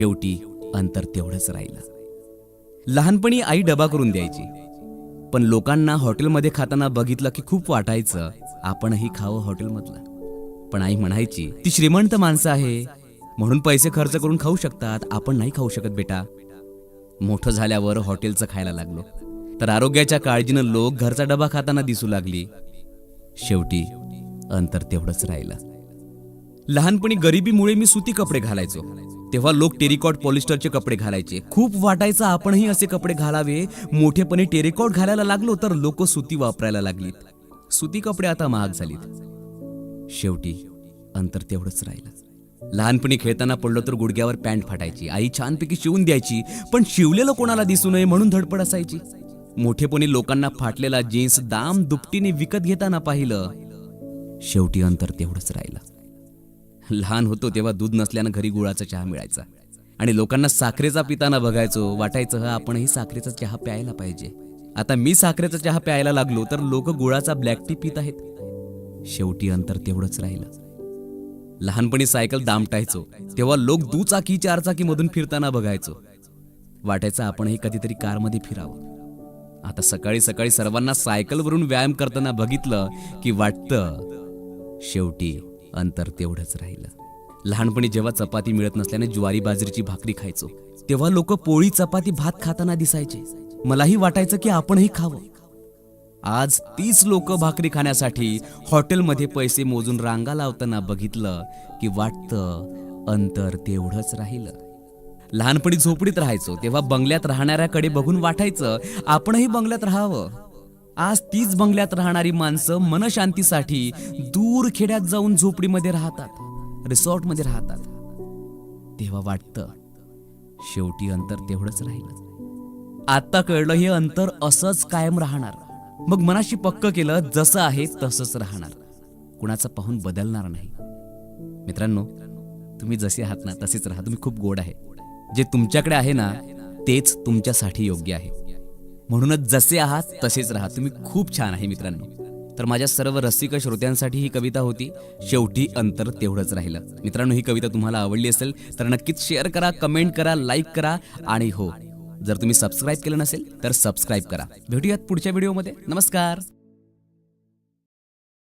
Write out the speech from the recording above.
शेवटी अंतर तेवढंच राहिलं. लहानपणी आई डबा करून द्यायची, पण लोकांना हॉटेलमध्ये खाताना बघितलं की खूप वाटायचं आपणही खावं हॉटेलमधलं. पण आई म्हणायची, ती श्रीमंत माणसं आहे म्हणून पैसे खर्च करून खाऊ शकतात, आपण नाही खाऊ शकत बेटा. मोठं झाल्यावर हॉटेलचं खायला लागलो तर आरोग्याच्या काळजीनं लोक घरचा डबा खाताना दिसू लागली. शेवटी अंतर तेवढंच राहिलं. लहानपणी गरिबीमुळे मी सुती कपडे घालायचो, तेव्हा लोक टेरिकॉट पॉलिस्टरचे कपडे घालायचे. खूप वाटायचं आपणही असे कपडे घालावे. मोठेपणी टेरिकॉट घालायला लागलो तर लोक सुती वापरायला लागलीत. सुती कपडे आता महाग झालीत. शेवटी अंतर तेवढंच राहिलं. लहानपणी खेळताना पडलो तर गुडघ्यावर पॅन्ट फाटायची. आई छानपैकी शिवून द्यायची, पण शिवलेलं कोणाला दिसू नये म्हणून धडपड असायची. मोठेपणी लोकांना फाटलेला जीन्स दाम दुपटीने विकत घेताना पाहिलं. शेवटी अंतर तेवढंच राहिलं. लहान होतो तेव्हा दूध नसल्यानं घरी गुळाचा चहा मिळायचा आणि लोकांना साखरेचा पिताना बघायचो. वाटायचं आपणही साखरेचा चहा प्यायला पाहिजे. आता मी साखरेचा चहा प्यायला लागलो तर लोक गुळाचा ब्लॅक टी पित आहेत. शेवटी अंतर तेवढंच राहिलं. लहानपणी सायकल दामटायचो तेव्हा लोक दुचाकी चारचाकी मधून फिरताना बघायचो. वाटायचं आपणही कधीतरी कारमध्ये फिरावं. आता सकाळी सकाळी सर्वांना सायकलवरून व्यायाम करताना बघितलं की वाटतं शेवटी अंतर तेवढंच राहिलं. लहानपणी जेव्हा चपाती मिळत नसल्याने ज्वारी बाजरीची भाकरी खायचो तेव्हा लोक पोळी चपाती भात खाताना दिसायचे. मलाही वाटायचं की आपणही खावं. आज तीच लोक भाकरी खाण्यासाठी हॉटेलमध्ये पैसे मोजून रांगा लावताना बघितलं की वाटतं अंतर तेवढंच राहिलं. लहानपणी झोपडीत राहायचो तेव्हा बंगल्यात राहणाऱ्याकडे बघून वाटायचं आपणही बंगल्यात राहावं. आज तीच बंगल्यात राहणारी माणसं मनशांतीसाठी दूर खेड्यात जाऊन झोपडीमध्ये राहतात, रिसॉर्टमध्ये राहतात. तेव्हा वाटतं शेवटी अंतर तेवढंच राहिलं. आता कळलं हे अंतर असंच कायम राहणार. मग मनाशी पक्क केलं जसं आहे तसंच राहणार, कुणाचं पाहून बदलणार नाही. मित्रांनो, तुम्ही जसे आहात ना तसेच राहा. तुम्ही खूप गोड आहे. जे तुमच्याकडे आहे ना तेच तुमच्यासाठी योग्य आहे. म्हणूनच जसे आहात तसेच राहा. तुम्ही खूप छान आहे मित्रांनो. तर माझ्या सर्व रसिक श्रोत्यांसाठी ही कविता होती, शेवटी अंतर तेवढंच राहिलं. मित्रांनो, ही कविता तुम्हाला आवडली असेल तर नक्कीच शेअर करा, कमेंट करा, लाईक करा आणि हो, जर तुम्ही सबस्क्राईब केलं नसेल तर सबस्क्राईब करा. भेटूयात पुढच्या व्हिडिओमध्ये. नमस्कार.